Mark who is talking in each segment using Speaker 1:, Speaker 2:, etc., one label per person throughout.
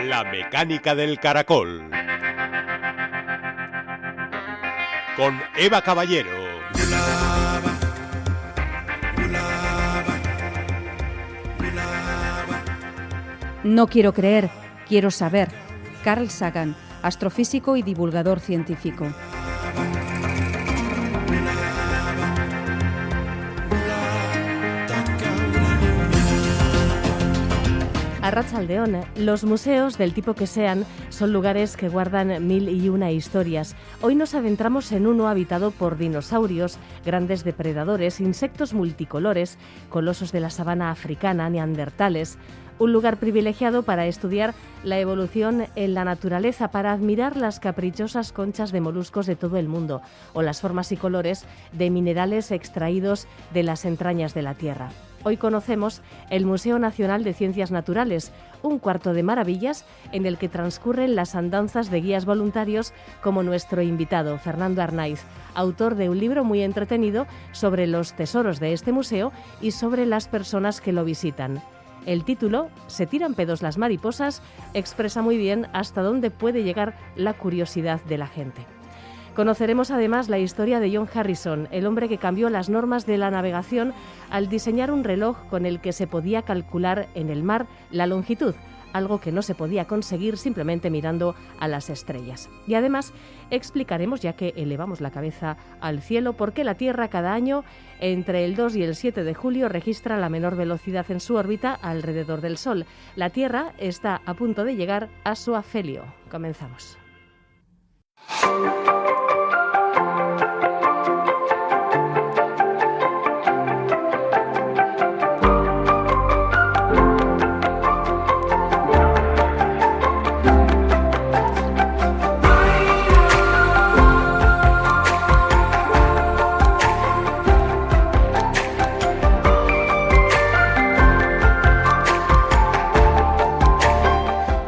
Speaker 1: La mecánica del caracol. Con Eva Caballero.
Speaker 2: No quiero creer, quiero saber. Carl Sagan, astrofísico y divulgador científico.
Speaker 3: Arratsaldeon, los museos, del tipo que sean, son lugares que guardan mil y una historias. Hoy nos adentramos en uno habitado por dinosaurios, grandes depredadores, insectos multicolores, colosos de la sabana africana, neandertales. Un lugar privilegiado para estudiar la evolución en la naturaleza, para admirar las caprichosas conchas de moluscos de todo el mundo o las formas y colores de minerales extraídos de las entrañas de la Tierra. Hoy conocemos el Museo Nacional de Ciencias Naturales, un cuarto de maravillas en el que transcurren las andanzas de guías voluntarios como nuestro invitado, Fernando Arnaiz, autor de un libro muy entretenido sobre los tesoros de este museo y sobre las personas que lo visitan. El título, Se tiran pedos las mariposas, expresa muy bien hasta dónde puede llegar la curiosidad de la gente. Conoceremos además la historia de John Harrison, el hombre que cambió las normas de la navegación al diseñar un reloj con el que se podía calcular en el mar la longitud, algo que no se podía conseguir simplemente mirando a las estrellas. Y además explicaremos, ya que elevamos la cabeza al cielo, por qué la Tierra cada año, entre el 2 y el 7 de julio, registra la menor velocidad en su órbita alrededor del Sol. La Tierra está a punto de llegar a su afelio. Comenzamos.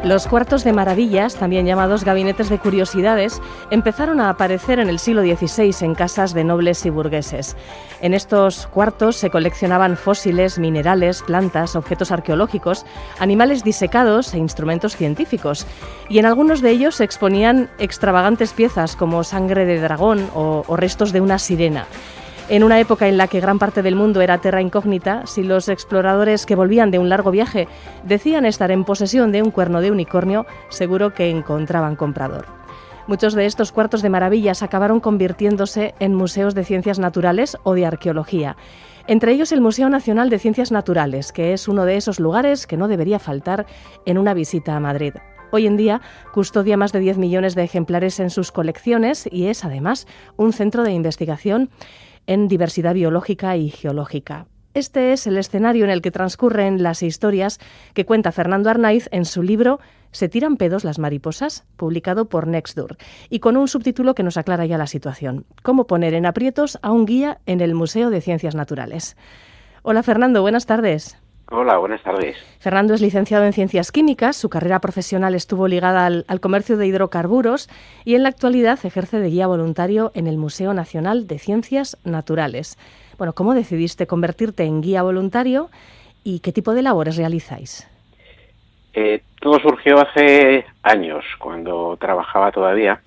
Speaker 3: Los cuartos de maravillas, también llamados gabinetes de curiosidades, empezaron a aparecer en el siglo XVI en casas de nobles y burgueses. En estos cuartos se coleccionaban fósiles, minerales, plantas, objetos arqueológicos, animales disecados e instrumentos científicos. Y en algunos de ellos se exponían extravagantes piezas como sangre de dragón o restos de una sirena. En una época en la que gran parte del mundo era terra incógnita, si los exploradores que volvían de un largo viaje decían estar en posesión de un cuerno de unicornio, seguro que encontraban comprador. Muchos de estos cuartos de maravillas acabaron convirtiéndose en museos de ciencias naturales o de arqueología. Entre ellos el Museo Nacional de Ciencias Naturales, que es uno de esos lugares que no debería faltar en una visita a Madrid. Hoy en día custodia más de 10 millones de ejemplares en sus colecciones y es además un centro de investigación en diversidad biológica y geológica. Este es el escenario en el que transcurren las historias que cuenta Fernando Arnaiz en su libro Se tiran pedos las mariposas, publicado por Nextdoor, y con un subtítulo que nos aclara ya la situación: Cómo poner en aprietos a un guía en el Museo de Ciencias Naturales. Hola Fernando, buenas tardes.
Speaker 4: Hola, buenas tardes.
Speaker 3: Fernando es licenciado en Ciencias Químicas, su carrera profesional estuvo ligada al comercio de hidrocarburos y en la actualidad ejerce de guía voluntario en el Museo Nacional de Ciencias Naturales. Bueno, ¿cómo decidiste convertirte en guía voluntario y qué tipo de labores realizáis?
Speaker 4: Todo surgió hace años, cuando trabajaba todavía,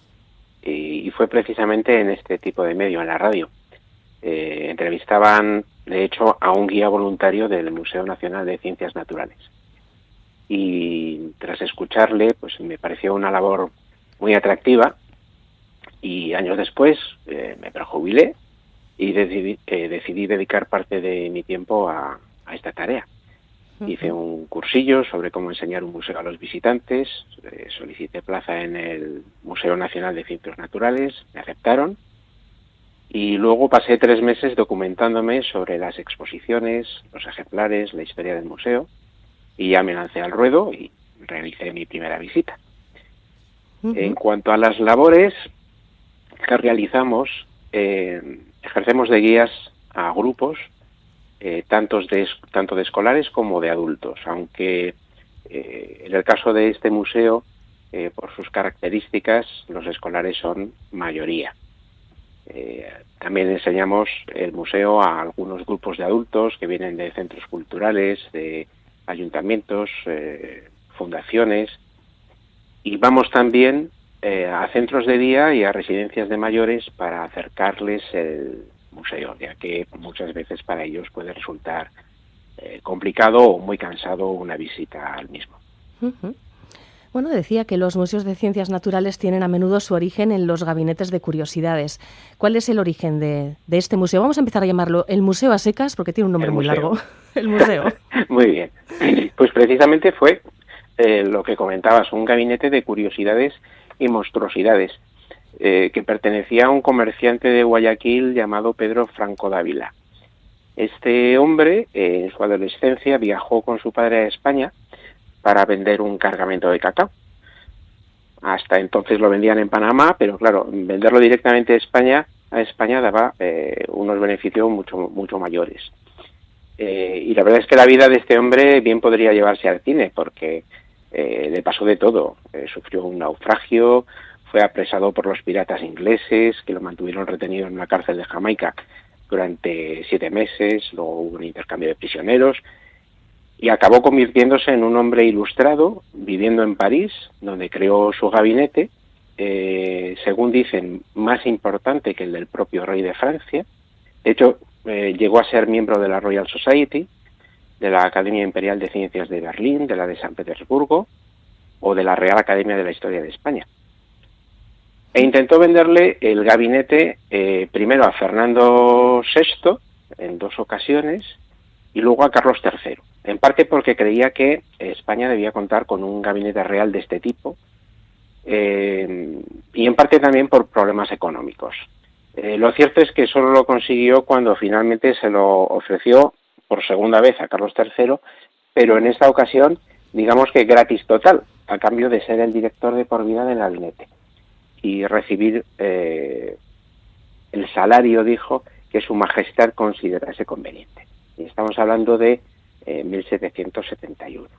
Speaker 4: y fue precisamente en este tipo de medio, en la radio. Entrevistaban, de hecho, a un guía voluntario del Museo Nacional de Ciencias Naturales. Y tras escucharle, pues me pareció una labor muy atractiva, y años después me prejubilé y decidí dedicar parte de mi tiempo a esta tarea. Hice un cursillo sobre cómo enseñar un museo a los visitantes, solicité plaza en el Museo Nacional de Ciencias Naturales, me aceptaron, y luego pasé 3 meses documentándome sobre las exposiciones, los ejemplares, la historia del museo, y ya me lancé al ruedo y realicé mi primera visita. En cuanto a las labores que realizamos, ejercemos de guías a grupos, tanto de escolares como de adultos, aunque en el caso de este museo, por sus características, los escolares son mayoría. También enseñamos el museo a algunos grupos de adultos que vienen de centros culturales, de ayuntamientos, fundaciones, y vamos también a centros de día y a residencias de mayores para acercarles el museo, ya que muchas veces para ellos puede resultar complicado o muy cansado una visita al mismo.
Speaker 3: Uh-huh. Bueno, decía que los museos de ciencias naturales tienen a menudo su origen en los gabinetes de curiosidades. ¿Cuál es el origen de este museo? Vamos a empezar a llamarlo el Museo a secas, porque tiene un nombre muy largo. El museo.
Speaker 4: Muy bien. Pues precisamente fue lo que comentabas, un gabinete de curiosidades y monstruosidades, que pertenecía a un comerciante de Guayaquil llamado Pedro Franco Dávila. Este hombre, en su adolescencia, viajó con su padre a España para vender un cargamento de cacao. Hasta entonces lo vendían en Panamá, pero claro, venderlo directamente a España daba unos beneficios mucho mayores. Y la verdad es que la vida de este hombre bien podría llevarse al cine, porque le pasó de todo. Sufrió un naufragio, fue apresado por los piratas ingleses, que lo mantuvieron retenido en una cárcel de Jamaica durante 7 meses, luego hubo un intercambio de prisioneros, y acabó convirtiéndose en un hombre ilustrado, viviendo en París, donde creó su gabinete, según dicen, más importante que el del propio rey de Francia. De hecho, llegó a ser miembro de la Royal Society, de la Academia Imperial de Ciencias de Berlín, de la de San Petersburgo o de la Real Academia de la Historia de España. E intentó venderle el gabinete primero a Fernando VI en 2 ocasiones y luego a Carlos III, en parte porque creía que España debía contar con un gabinete real de este tipo y en parte también por problemas económicos. Lo cierto es que solo lo consiguió cuando finalmente se lo ofreció por segunda vez a Carlos III, pero en esta ocasión, digamos que gratis total, a cambio de ser el director de por vida del gabinete y recibir el salario, dijo, que Su Majestad considerase conveniente. Y estamos hablando de 1771.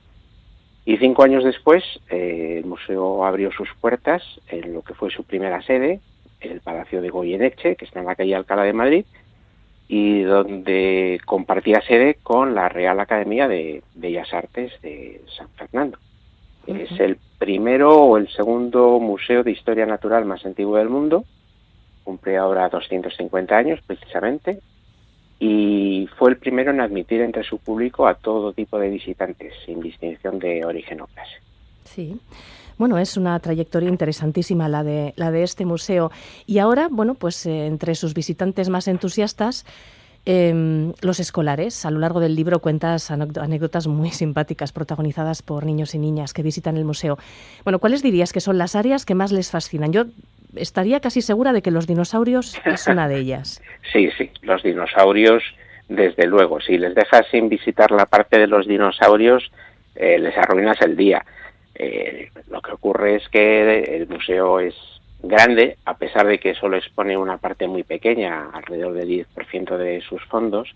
Speaker 4: Y 5 años después, el museo abrió sus puertas en lo que fue su primera sede, el Palacio de Goyeneche, que está en la calle Alcalá de Madrid, y donde compartía sede con la Real Academia de Bellas Artes de San Fernando. Uh-huh. Es el primero o el segundo museo de historia natural más antiguo del mundo, cumple ahora 250 años precisamente, y fue el primero en admitir entre su público a todo tipo de visitantes, sin distinción de origen o clase.
Speaker 3: Sí. Bueno, es una trayectoria interesantísima la de este museo. Y ahora, bueno, pues entre sus visitantes más entusiastas, los escolares. A lo largo del libro cuentas anécdotas muy simpáticas protagonizadas por niños y niñas que visitan el museo. Bueno, ¿cuáles dirías que son las áreas que más les fascinan? Yo estaría casi segura de que los dinosaurios es una de ellas.
Speaker 4: Sí, los dinosaurios, desde luego. Si les dejas sin visitar la parte de los dinosaurios, les arruinas el día. Lo que ocurre es que el museo es grande, a pesar de que solo expone una parte muy pequeña, alrededor del 10% de sus fondos,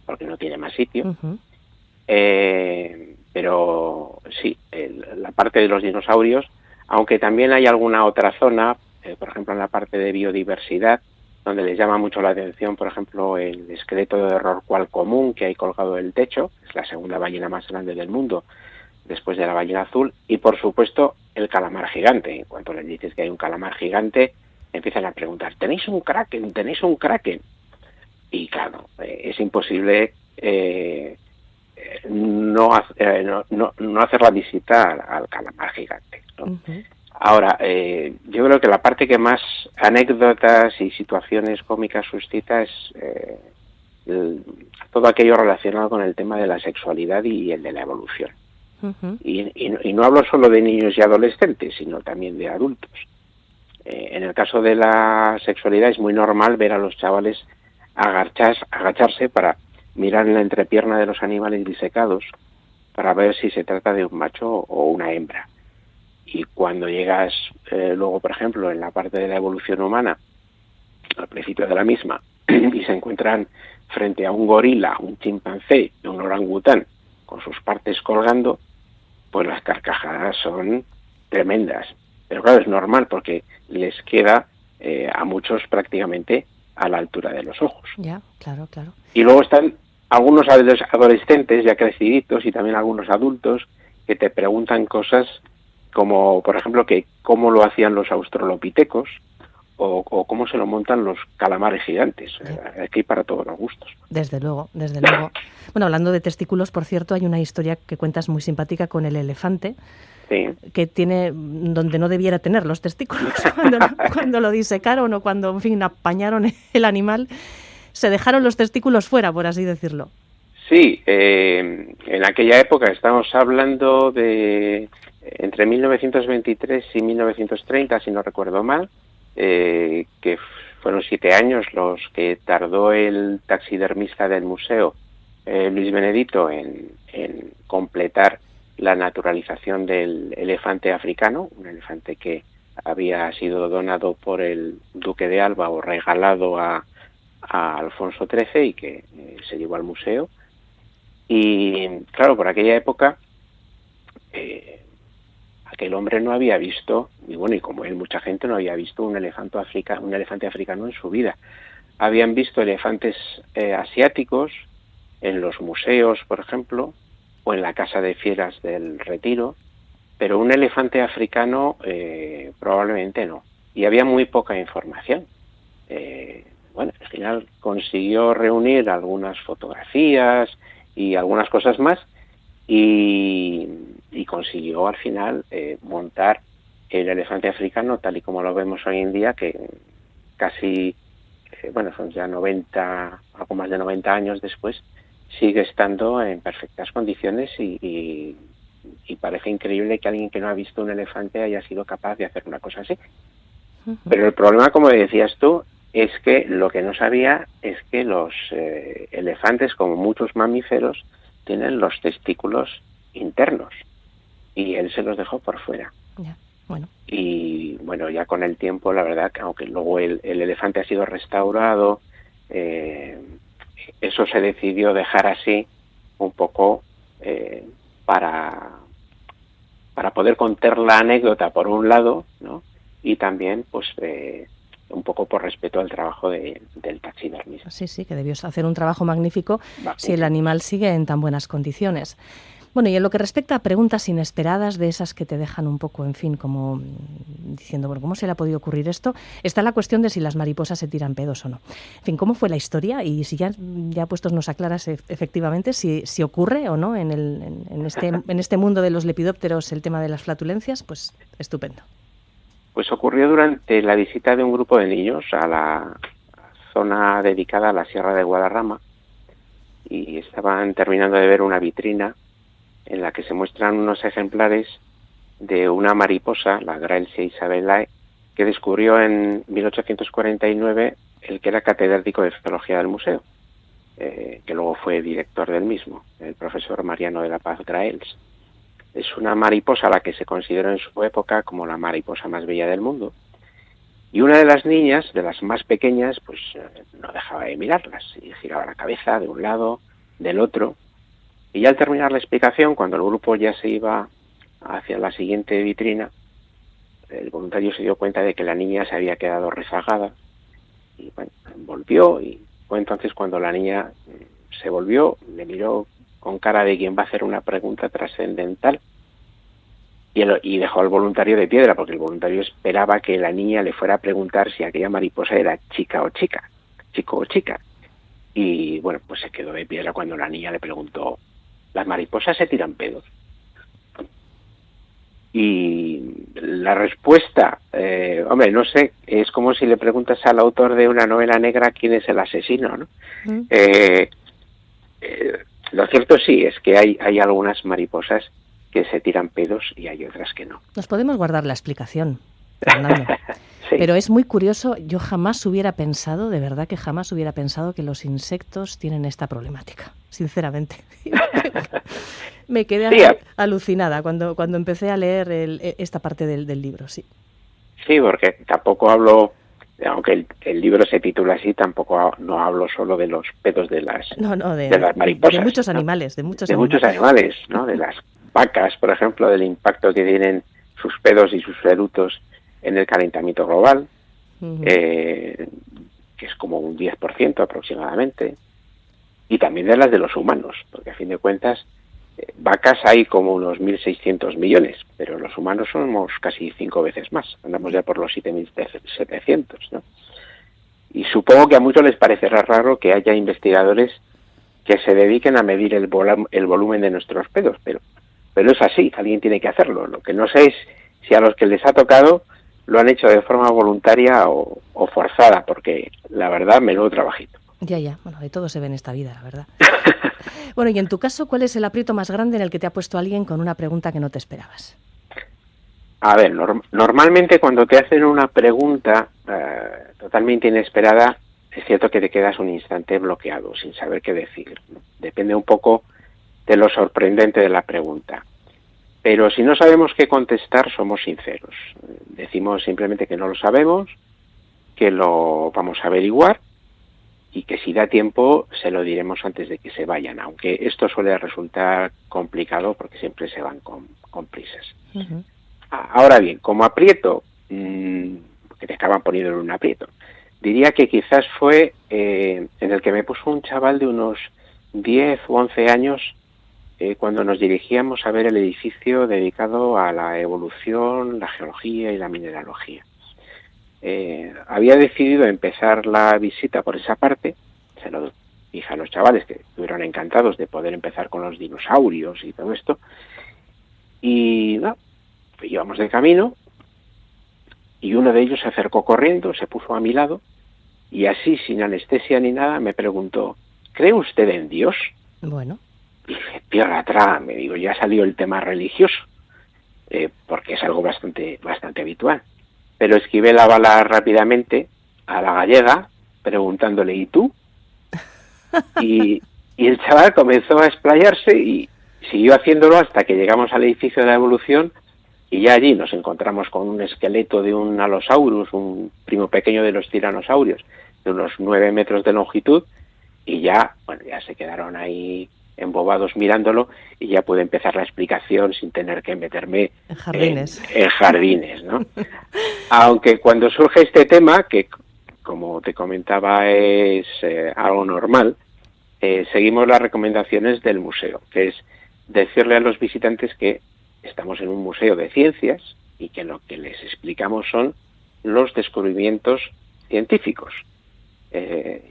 Speaker 4: porque no tiene más sitio. Uh-huh. Pero sí, la parte de los dinosaurios, aunque también hay alguna otra zona, por ejemplo en la parte de biodiversidad, donde les llama mucho la atención, por ejemplo, el esqueleto de rorcual común que hay colgado del techo, es la segunda ballena más grande del mundo, después de la ballena azul, y por supuesto el calamar gigante. En cuanto les dices que hay un calamar gigante, empiezan a preguntar, ¿tenéis un kraken? ¿Tenéis un kraken? Y claro, es imposible no hacerla visitar al calamar gigante, ¿no? Uh-huh. Ahora, yo creo que la parte que más anécdotas y situaciones cómicas suscita es todo aquello relacionado con el tema de la sexualidad y el de la evolución. Uh-huh. Y no hablo solo de niños y adolescentes, sino también de adultos. En el caso de la sexualidad es muy normal ver a los chavales agacharse para mirar en la entrepierna de los animales disecados para ver si se trata de un macho o una hembra. Y cuando llegas luego, por ejemplo, en la parte de la evolución humana, al principio de la misma, y se encuentran frente a un gorila, un chimpancé y un orangután con sus partes colgando, pues las carcajadas son tremendas. Pero claro, es normal porque les queda a muchos prácticamente a la altura de los ojos.
Speaker 3: Ya, claro.
Speaker 4: Y luego están algunos adolescentes ya creciditos y también algunos adultos que te preguntan cosas como, por ejemplo, que cómo lo hacían los australopitecos o cómo se lo montan los calamares gigantes. Aquí hay para todos los gustos.
Speaker 3: Desde luego, desde luego. Bueno, hablando de testículos, por cierto, hay una historia que cuentas muy simpática con el elefante,
Speaker 4: Sí.
Speaker 3: que tiene donde no debiera tener los testículos. Cuando lo disecaron o cuando, en fin, apañaron el animal, se dejaron los testículos fuera, por así decirlo.
Speaker 4: Sí, en aquella época estamos hablando de entre 1923 y 1930, si no recuerdo mal, que fueron 7 años los que tardó el taxidermista del museo, Luis Benedito, en completar la naturalización del elefante africano, un elefante que había sido donado por el duque de Alba o regalado a Alfonso XIII y que se llevó al museo. Y claro, por aquella época aquel hombre no había visto, y bueno, y como él mucha gente no había visto un elefante africano en su vida. Habían visto elefantes asiáticos en los museos, por ejemplo, o en la Casa de Fieras del Retiro, pero un elefante africano probablemente no. Y había muy poca información. Bueno, al final consiguió reunir algunas fotografías y algunas cosas más y consiguió al final montar el elefante africano tal y como lo vemos hoy en día, que casi, son ya 90, algo más de 90 años después, sigue estando en perfectas condiciones y parece increíble que alguien que no ha visto un elefante haya sido capaz de hacer una cosa así. Pero el problema, como decías tú, es que lo que no sabía es que los elefantes, como muchos mamíferos, tienen los testículos internos y él se los dejó por fuera.
Speaker 3: Ya, bueno.
Speaker 4: Y bueno, ya con el tiempo, la verdad, que aunque luego el elefante ha sido restaurado, eso se decidió dejar así un poco para poder contar la anécdota por un lado, ¿no? Y también pues un poco por respeto al trabajo del taxidermista.
Speaker 3: Sí, que debió hacer un trabajo magnífico si el animal sigue en tan buenas condiciones. Bueno, y en lo que respecta a preguntas inesperadas, de esas que te dejan un poco, en fin, como diciendo, bueno, ¿cómo se le ha podido ocurrir esto? Está la cuestión de si las mariposas se tiran pedos o no. En fin, ¿cómo fue la historia? Y si ya puestos nos aclaras efectivamente si ocurre o no en este mundo de los lepidópteros el tema de las flatulencias, pues estupendo.
Speaker 4: Pues ocurrió durante la visita de un grupo de niños a la zona dedicada a la Sierra de Guadarrama y estaban terminando de ver una vitrina en la que se muestran unos ejemplares de una mariposa, la Graelsia isabellae, que descubrió en 1849 el que era catedrático de zoología del museo, que luego fue director del mismo, el profesor Mariano de la Paz Graels. Es una mariposa a la que se consideró en su época como la mariposa más bella del mundo. Y una de las niñas, de las más pequeñas, pues no dejaba de mirarlas y giraba la cabeza de un lado, del otro. Y ya al terminar la explicación, cuando el grupo ya se iba hacia la siguiente vitrina, el voluntario se dio cuenta de que la niña se había quedado rezagada. Y bueno, volvió y fue entonces cuando la niña se volvió, le miró con cara de quien va a hacer una pregunta trascendental y dejó al voluntario de piedra, porque el voluntario esperaba que la niña le fuera a preguntar si aquella mariposa era chico o chica. Y bueno, pues se quedó de piedra cuando la niña le preguntó, ¿las mariposas se tiran pedos? Y la respuesta, no sé, es como si le preguntas al autor de una novela negra quién es el asesino, ¿no? Lo cierto sí es que hay algunas mariposas que se tiran pedos y hay otras que no.
Speaker 3: Nos podemos guardar la explicación, Fernando. Sí. Pero es muy curioso, yo jamás hubiera pensado, de verdad que jamás hubiera pensado que los insectos tienen esta problemática, sinceramente. Me quedé alucinada cuando empecé a leer esta parte del libro, sí.
Speaker 4: Sí, porque tampoco hablo, aunque el libro se titula así, tampoco no hablo solo de los pedos de las mariposas.
Speaker 3: De muchos animales,
Speaker 4: ¿no? Muchos animales, ¿no? De las vacas, por ejemplo, del impacto que tienen sus pedos y sus erutos en el calentamiento global, que es como un 10% aproximadamente. y también de las de los humanos, porque a fin de cuentas vacas hay como unos 1.600 millones, pero los humanos somos casi 5 veces más, andamos ya por los 7.700, ¿no? Y supongo que a muchos les parecerá raro que haya investigadores que se dediquen a medir el volumen de nuestros pedos, pero es así, alguien tiene que hacerlo. Lo que no sé es si a los que les ha tocado lo han hecho de forma voluntaria o forzada, porque la verdad, menudo trabajito.
Speaker 3: Ya, bueno, de todo se ve en esta vida, la verdad. Bueno, y en tu caso, ¿cuál es el aprieto más grande en el que te ha puesto alguien con una pregunta que no te esperabas?
Speaker 4: A ver, normalmente cuando te hacen una pregunta totalmente inesperada, es cierto que te quedas un instante bloqueado, sin saber qué decir, ¿no? Depende un poco de lo sorprendente de la pregunta. Pero si no sabemos qué contestar, somos sinceros. Decimos simplemente que no lo sabemos, que lo vamos a averiguar y que si da tiempo se lo diremos antes de que se vayan, aunque esto suele resultar complicado porque siempre se van con prisas. Uh-huh. Ahora bien, como aprieto, que te acaban poniendo en un aprieto, diría que quizás fue en el que me puso un chaval de unos 10 u 11 años cuando nos dirigíamos a ver el edificio dedicado a la evolución, la geología y la mineralogía. Había decidido empezar la visita por esa parte, se lo dije a los chavales que estuvieron encantados de poder empezar con los dinosaurios y todo esto, y no, pues íbamos de camino y uno de ellos se acercó corriendo, se puso a mi lado y así, sin anestesia ni nada, me preguntó, ¿cree usted en Dios?
Speaker 3: Bueno.
Speaker 4: Y dije, tierra atrás, me digo, ya salió el tema religioso, porque es algo bastante habitual. Pero esquivé la bala rápidamente a la gallega, preguntándole, ¿y tú? Y el chaval comenzó a explayarse y siguió haciéndolo hasta que llegamos al edificio de la evolución y ya allí nos encontramos con un esqueleto de un Allosaurus, un primo pequeño de los tiranosaurios, de unos 9 metros de longitud, y ya se quedaron ahí embobados mirándolo y ya pude empezar la explicación sin tener que meterme en jardines, ¿no? Aunque cuando surge este tema, que como te comentaba es algo normal, seguimos las recomendaciones del museo, que es decirle a los visitantes que estamos en un museo de ciencias y que lo que les explicamos son los descubrimientos científicos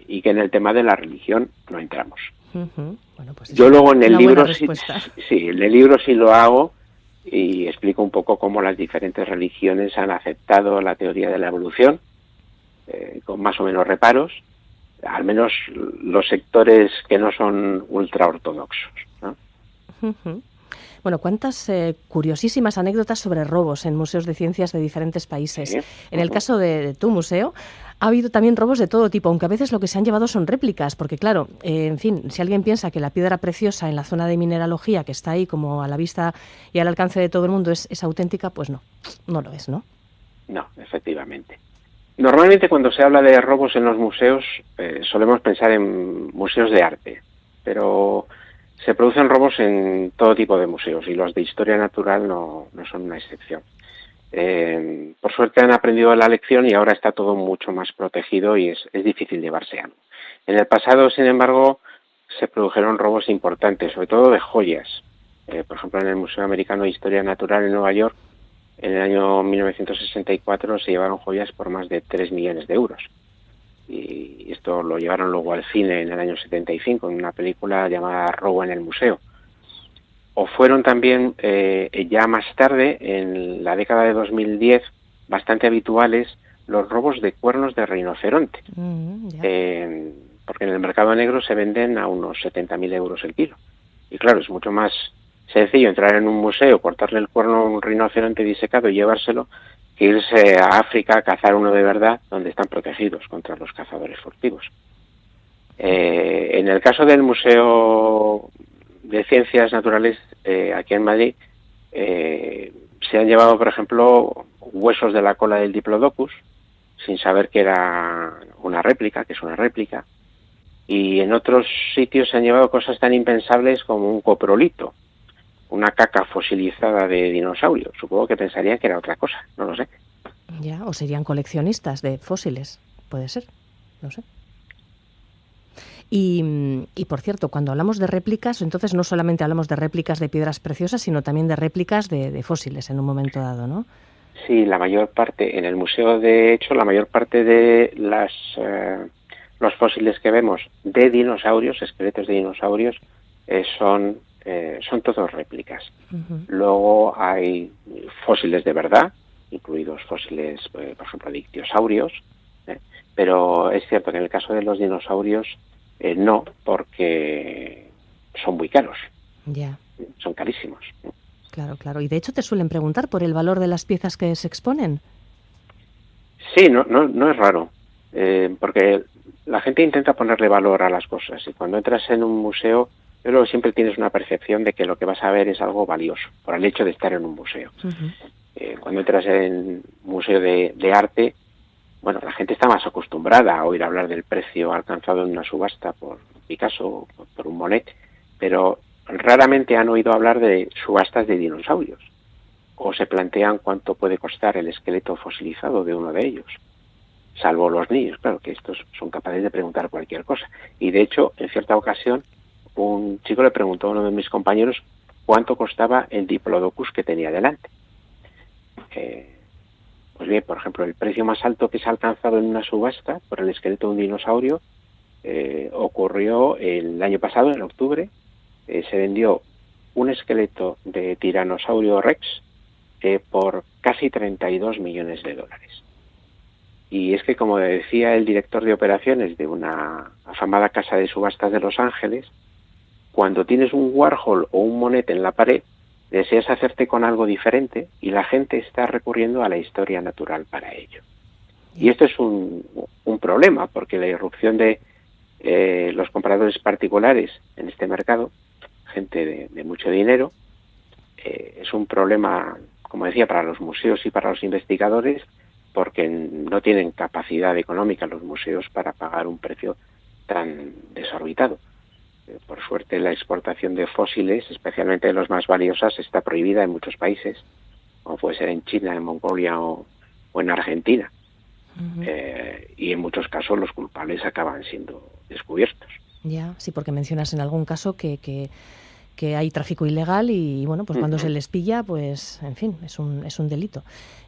Speaker 4: y que en el tema de la religión no entramos.
Speaker 3: Uh-huh. Bueno, pues
Speaker 4: yo luego en el libro en el libro sí lo hago y explico un poco cómo las diferentes religiones han aceptado la teoría de la evolución con más o menos reparos, al menos los sectores que no son ultraortodoxos, ¿no?
Speaker 3: Uh-huh. Bueno, cuántas curiosísimas anécdotas sobre robos en museos de ciencias de diferentes países. Sí. En el caso de tu museo, ha habido también robos de todo tipo, aunque a veces lo que se han llevado son réplicas, porque claro, en fin, si alguien piensa que la piedra preciosa en la zona de mineralogía, que está ahí como a la vista y al alcance de todo el mundo, es auténtica, pues no lo es, ¿no?
Speaker 4: No, efectivamente. Normalmente cuando se habla de robos en los museos, solemos pensar en museos de arte, pero se producen robos en todo tipo de museos y los de historia natural no son una excepción. Por suerte han aprendido la lección y ahora está todo mucho más protegido y es difícil llevarse algo. En el pasado, sin embargo, se produjeron robos importantes, sobre todo de joyas. Por ejemplo, en el Museo Americano de Historia Natural en Nueva York, en el año 1964 se llevaron joyas por más de 3 millones de euros. Y esto lo llevaron luego al cine en el año 75 en una película llamada Robo en el Museo. O fueron también ya más tarde, en la década de 2010, bastante habituales los robos de cuernos de rinoceronte. Porque en el mercado negro se venden a unos 70.000 euros el kilo. Y claro, es mucho más sencillo entrar en un museo, cortarle el cuerno a un rinoceronte disecado y llevárselo, que irse a África a cazar uno de verdad, donde están protegidos contra los cazadores furtivos. En el caso del Museo de Ciencias Naturales, aquí en Madrid, se han llevado, por ejemplo, huesos de la cola del Diplodocus, sin saber que era una réplica, que es una réplica, y en otros sitios se han llevado cosas tan impensables como un coprolito, una caca fosilizada de dinosaurio. Supongo que pensarían que era otra cosa, no lo sé.
Speaker 3: Ya, o serían coleccionistas de fósiles, puede ser, no sé. Y por cierto, cuando hablamos de réplicas, entonces no solamente hablamos de réplicas de piedras preciosas, sino también de réplicas de fósiles en un momento dado, ¿no?
Speaker 4: Sí, la mayor parte, en el museo de hecho, la mayor parte de los fósiles que vemos de dinosaurios, esqueletos de dinosaurios, son todos réplicas.
Speaker 3: Uh-huh.
Speaker 4: Luego hay fósiles de verdad, incluidos fósiles, por ejemplo, de ictiosaurios, pero es cierto que en el caso de los dinosaurios no, porque son muy caros.
Speaker 3: Ya.
Speaker 4: Son carísimos.
Speaker 3: Claro, claro. Y de hecho te suelen preguntar por el valor de las piezas que se exponen.
Speaker 4: Sí, no es raro, porque la gente intenta ponerle valor a las cosas y cuando entras en un museo, luego siempre tienes una percepción de que lo que vas a ver es algo valioso, por el hecho de estar en un museo.
Speaker 3: Uh-huh.
Speaker 4: Cuando entras en un museo de arte, bueno, la gente está más acostumbrada a oír hablar del precio alcanzado en una subasta por Picasso o por un Monet, pero raramente han oído hablar de subastas de dinosaurios o se plantean cuánto puede costar el esqueleto fosilizado de uno de ellos, salvo los niños, claro, que estos son capaces de preguntar cualquier cosa. Y de hecho, en cierta ocasión, un chico le preguntó a uno de mis compañeros cuánto costaba el Diplodocus que tenía delante. Pues bien, por ejemplo, el precio más alto que se ha alcanzado en una subasta por el esqueleto de un dinosaurio ocurrió el año pasado, en octubre. Se vendió un esqueleto de Tiranosaurio Rex por casi 32 millones de dólares. Y es que, como decía el director de operaciones de una afamada casa de subastas de Los Ángeles, cuando tienes un Warhol o un Monet en la pared, deseas hacerte con algo diferente y la gente está recurriendo a la historia natural para ello. Y esto es un problema, porque la irrupción de los compradores particulares en este mercado, gente de mucho dinero, es un problema, como decía, para los museos y para los investigadores, porque no tienen capacidad económica los museos para pagar un precio tan desorbitado. Por suerte, la exportación de fósiles, especialmente de los más valiosos, está prohibida en muchos países, como puede ser en China, en Mongolia o en Argentina. Uh-huh. Y en muchos casos los culpables acaban siendo descubiertos.
Speaker 3: Ya, sí, porque mencionas en algún caso que hay tráfico ilegal y bueno, pues cuando se les pilla, pues en fin, es un delito,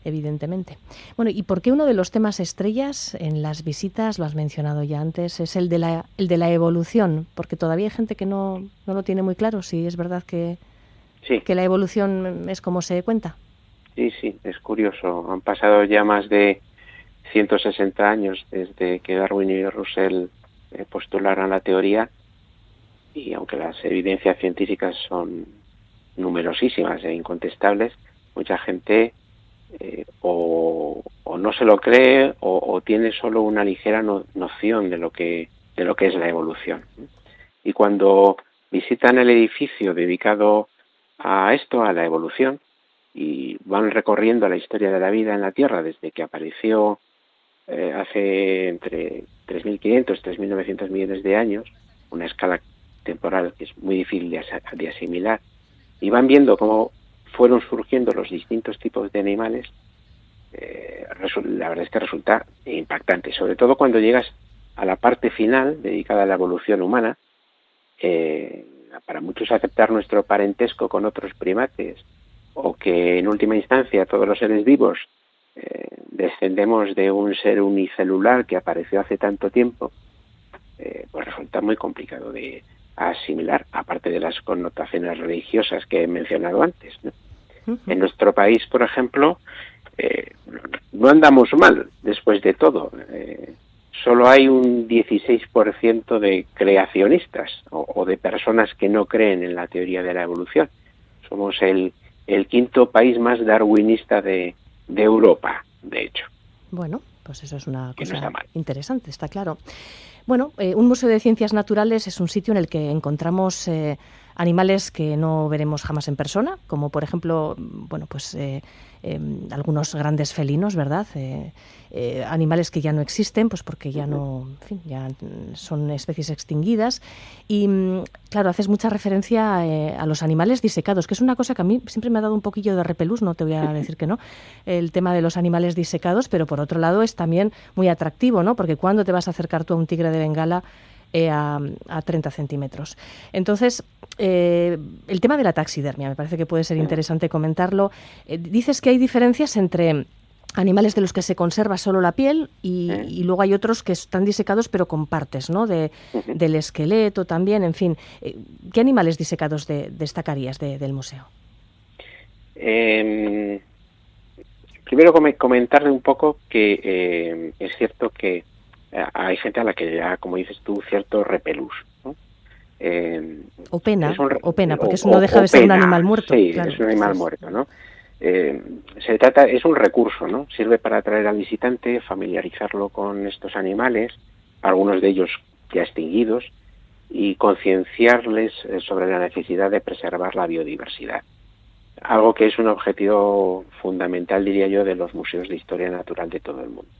Speaker 3: evidentemente. Bueno, ¿y por qué uno de los temas estrellas en las visitas, lo has mencionado ya antes, es el de la evolución? Porque todavía hay gente que no lo tiene muy claro, si es verdad que la evolución es como se cuenta.
Speaker 4: Sí, es curioso. Han pasado ya más de 160 años desde que Darwin y Russell postularan la teoría, y aunque las evidencias científicas son numerosísimas e incontestables, mucha gente o no se lo cree o tiene solo una ligera noción de lo que es la evolución. Y cuando visitan el edificio dedicado a esto, a la evolución, y van recorriendo la historia de la vida en la Tierra desde que apareció hace entre 3.500 y 3.900 millones de años, una escala temporal que es muy difícil de asimilar, y van viendo cómo fueron surgiendo los distintos tipos de animales, la verdad es que resulta impactante, sobre todo cuando llegas a la parte final dedicada a la evolución humana. Para muchos aceptar nuestro parentesco con otros primates, o que en última instancia todos los seres vivos descendemos de un ser unicelular que apareció hace tanto tiempo, pues resulta muy complicado de asimilar, aparte de las connotaciones religiosas que he mencionado antes, ¿no? Uh-huh. En nuestro país, por ejemplo, no andamos mal después de todo. Solo hay un 16% de creacionistas o de personas que no creen en la teoría de la evolución. Somos el quinto país más darwinista de Europa, de hecho.
Speaker 3: Bueno, pues eso es una cosa interesante, está claro. Bueno, un museo de ciencias naturales es un sitio en el que encontramos animales que no veremos jamás en persona, como por ejemplo, bueno, pues algunos grandes felinos, ¿verdad? Animales que ya no existen, pues porque ya no, en fin, ya son especies extinguidas. Y claro, haces mucha referencia a los animales disecados, que es una cosa que a mí siempre me ha dado un poquillo de repelús, no te voy a decir que no, el tema de los animales disecados, pero por otro lado es también muy atractivo, ¿no? Porque cuando te vas a acercar tú a un tigre de Bengala, a 30 centímetros. Entonces, el tema de la taxidermia, me parece que puede ser interesante comentarlo. Dices que hay diferencias entre animales de los que se conserva solo la piel y luego hay otros que están disecados pero con partes, ¿no? Del esqueleto también, en fin. ¿Qué animales disecados destacarías del museo?
Speaker 4: Primero comentarle un poco que es cierto que hay gente a la que le da, como dices tú, cierto repelús, ¿no?
Speaker 3: O pena, porque eso no deja de ser un animal muerto.
Speaker 4: Sí,
Speaker 3: claro,
Speaker 4: es un animal muerto, ¿no? Es un recurso, ¿no? Sirve para atraer al visitante, familiarizarlo con estos animales, algunos de ellos ya extinguidos, y concienciarles sobre la necesidad de preservar la biodiversidad. Algo que es un objetivo fundamental, diría yo, de los museos de historia natural de todo el mundo.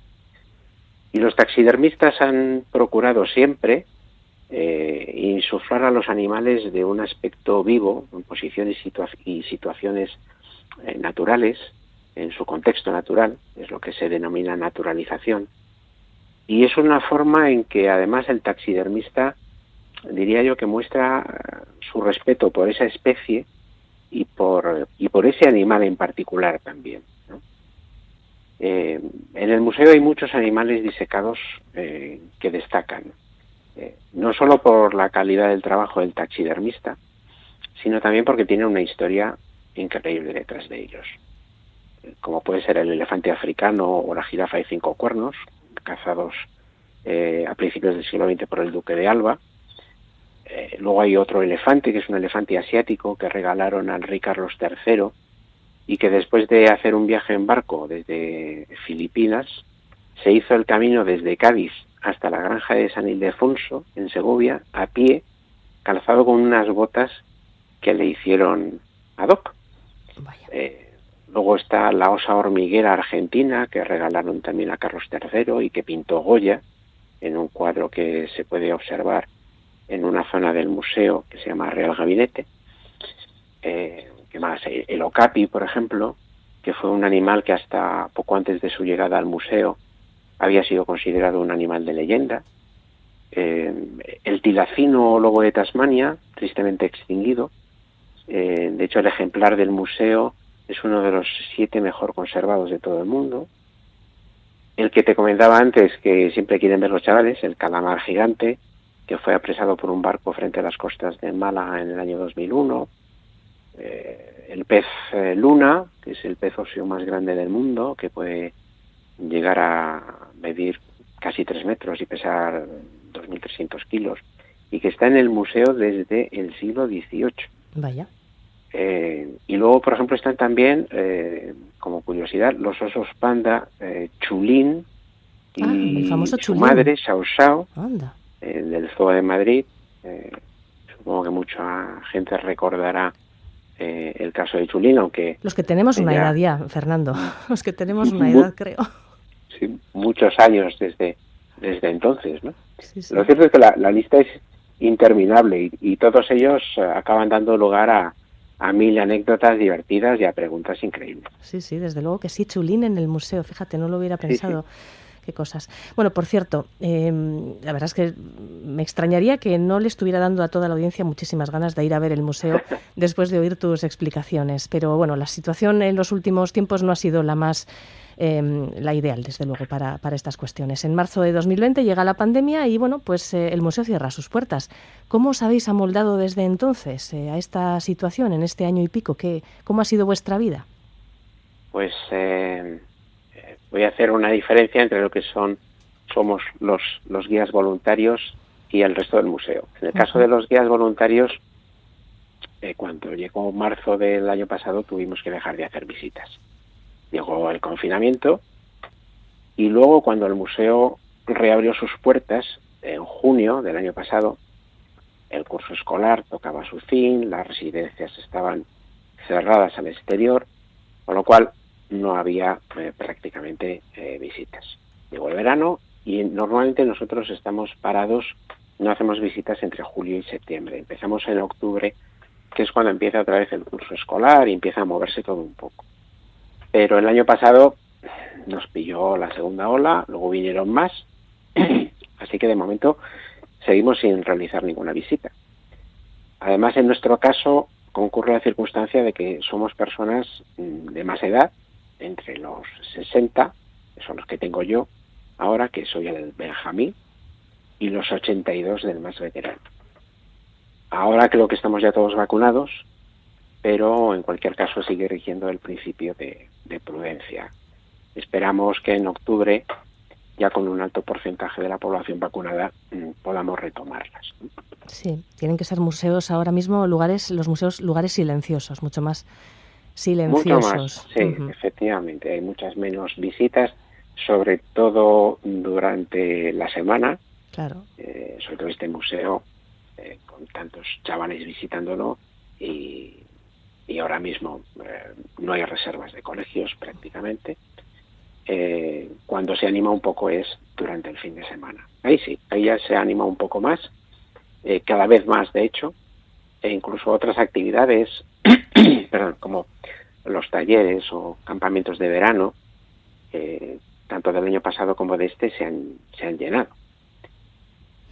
Speaker 4: Y los taxidermistas han procurado siempre insuflar a los animales de un aspecto vivo, en posiciones y situaciones naturales, en su contexto natural, es lo que se denomina naturalización. Y es una forma en que además el taxidermista, diría yo, que muestra su respeto por esa especie y por ese animal en particular también, ¿no? En el museo hay muchos animales disecados que destacan, no solo por la calidad del trabajo del taxidermista, sino también porque tienen una historia increíble detrás de ellos, como puede ser el elefante africano o la jirafa de 5 cuernos, cazados a principios del siglo XX por el duque de Alba. Luego hay otro elefante, que es un elefante asiático, que regalaron al rey Carlos III, y que después de hacer un viaje en barco desde Filipinas, se hizo el camino desde Cádiz hasta la granja de San Ildefonso, en Segovia, a pie, calzado con unas botas que le hicieron ad hoc. Luego está la osa hormiguera argentina, que regalaron también a Carlos III y que pintó Goya en un cuadro que se puede observar en una zona del museo que se llama Real Gabinete. ¿Qué más? El okapi, por ejemplo, que fue un animal que hasta poco antes de su llegada al museo había sido considerado un animal de leyenda. El tilacino o lobo de Tasmania, tristemente extinguido. De hecho, el ejemplar del museo es uno de los 7 mejor conservados de todo el mundo. El que te comentaba antes, que siempre quieren ver los chavales, el calamar gigante, que fue apresado por un barco frente a las costas de Málaga en el año 2001. El pez luna, que es el pez óseo más grande del mundo, que puede llegar a medir casi 3 metros y pesar 2.300 kilos, y que está en el museo desde el siglo XVIII.
Speaker 3: Vaya.
Speaker 4: Y luego, por ejemplo, están también, como curiosidad, los osos panda Chulín y
Speaker 3: el famoso
Speaker 4: su
Speaker 3: Chulín.
Speaker 4: madre, Xiao Xiao,
Speaker 3: Anda.
Speaker 4: del Zoo de Madrid. Supongo que mucha gente recordará el caso de Chulín, aunque...
Speaker 3: Los que tenemos una edad ya, Fernando. Los que tenemos una edad, creo.
Speaker 4: Sí, muchos años desde entonces, ¿no?
Speaker 3: Sí, sí.
Speaker 4: Lo cierto es que la lista es interminable y todos ellos acaban dando lugar a 1000 anécdotas divertidas y a preguntas increíbles.
Speaker 3: Sí, sí, desde luego que sí. Chulín en el museo, fíjate, no lo hubiera pensado. Sí, sí. Qué cosas. Bueno, por cierto, la verdad es que me extrañaría que no le estuviera dando a toda la audiencia muchísimas ganas de ir a ver el museo después de oír tus explicaciones. Pero bueno, la situación en los últimos tiempos no ha sido la más... la ideal, desde luego, para estas cuestiones. En marzo de 2020 llega la pandemia y, bueno, pues el museo cierra sus puertas. ¿Cómo os habéis amoldado desde entonces a esta situación, en este año y pico? ¿Cómo ha sido vuestra vida?
Speaker 4: Pues voy a hacer una diferencia entre lo que somos los guías voluntarios y el resto del museo. En el caso de los guías voluntarios, cuando llegó marzo del año pasado, tuvimos que dejar de hacer visitas. Llegó el confinamiento y luego cuando el museo reabrió sus puertas en junio del año pasado, el curso escolar tocaba su fin, las residencias estaban cerradas al exterior, con lo cual no había prácticamente visitas. Llegó el verano y normalmente nosotros estamos parados, no hacemos visitas entre julio y septiembre. Empezamos en octubre, que es cuando empieza otra vez el curso escolar y empieza a moverse todo un poco. Pero el año pasado nos pilló la segunda ola, luego vinieron más, así que de momento seguimos sin realizar ninguna visita. Además, en nuestro caso, concurre la circunstancia de que somos personas de más edad, entre los 60, que son los que tengo yo ahora, que soy el Benjamín, y los 82 del más veterano. Ahora creo que estamos ya todos vacunados, pero en cualquier caso sigue rigiendo el principio de prudencia. Esperamos que en octubre, ya con un alto porcentaje de la población vacunada, podamos retomarlas.
Speaker 3: Sí, tienen que ser museos ahora mismo, lugares silenciosos, mucho más silenciosos.
Speaker 4: Mucho más, sí, efectivamente. Hay muchas menos visitas, sobre todo durante la semana.
Speaker 3: Claro.
Speaker 4: Sobre todo este museo, con tantos chavales visitándolo, y ahora mismo no hay reservas de colegios prácticamente. Cuando se anima un poco es durante el fin de semana. Ahí sí, ahí ya se anima un poco más, cada vez más de hecho, e incluso otras actividades, perdón, como los talleres o campamentos de verano, tanto del año pasado como de este, se han llenado.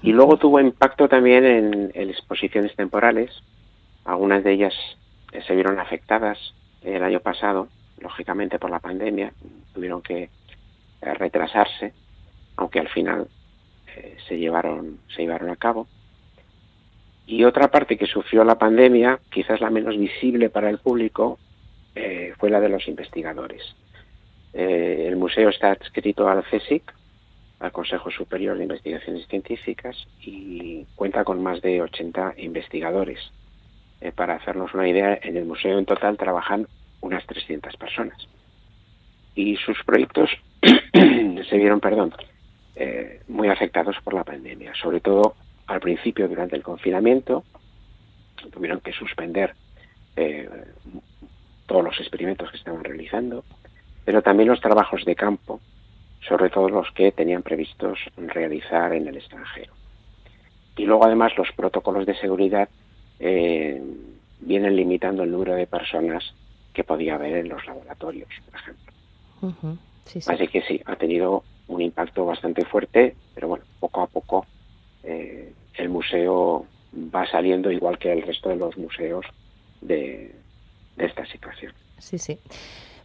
Speaker 4: Y luego tuvo impacto también en exposiciones temporales. Algunas de ellas se vieron afectadas el año pasado, lógicamente por la pandemia, tuvieron que retrasarse, aunque al final se llevaron a cabo. Y otra parte que sufrió la pandemia, quizás la menos visible para el público, fue la de los investigadores. El museo está adscrito al CSIC, al Consejo Superior de Investigaciones Científicas, y cuenta con más de 80 investigadores. Para hacernos una idea, en el museo en total trabajan unas 300 personas. Y sus proyectos se vieron, muy afectados por la pandemia. Sobre todo al principio, durante el confinamiento, tuvieron que suspender todos los experimentos que estaban realizando, pero también los trabajos de campo, sobre todo los que tenían previstos realizar en el extranjero. Y luego además los protocolos de seguridad vienen limitando el número de personas que podía haber en los laboratorios, por ejemplo.
Speaker 3: Sí, sí.
Speaker 4: Así que sí, ha tenido un impacto bastante fuerte, pero bueno, poco a poco el museo va saliendo, igual que el resto de los museos, de esta situación.
Speaker 3: Sí, sí.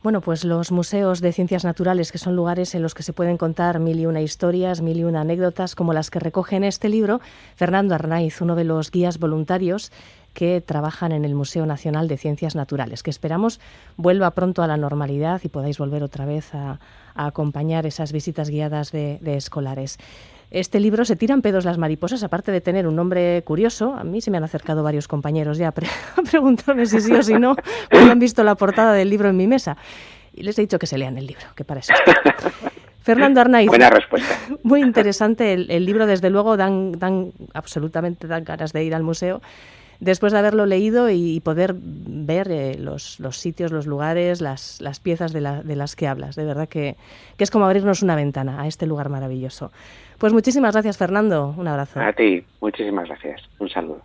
Speaker 3: Bueno, pues los museos de ciencias naturales, que son lugares en los que se pueden contar 1001 historias, 1001 anécdotas, como las que recoge en este libro Fernando Arnaiz, uno de los guías voluntarios que trabajan en el Museo Nacional de Ciencias Naturales, que esperamos vuelva pronto a la normalidad y podáis volver otra vez a acompañar esas visitas guiadas de escolares. Este libro, Se tiran pedos las mariposas, aparte de tener un nombre curioso, a mí se me han acercado varios compañeros ya a preguntarme si sí o si no, cuando han visto la portada del libro en mi mesa. Y les he dicho que se lean el libro, que para eso está. Fernando Arnaiz.
Speaker 4: Buena respuesta.
Speaker 3: Muy interesante el libro, desde luego, dan ganas de ir al museo después de haberlo leído y poder ver los sitios, los lugares, las piezas de las que hablas. De verdad que es como abrirnos una ventana a este lugar maravilloso. Pues muchísimas gracias, Fernando. Un abrazo.
Speaker 4: A ti, muchísimas gracias. Un saludo.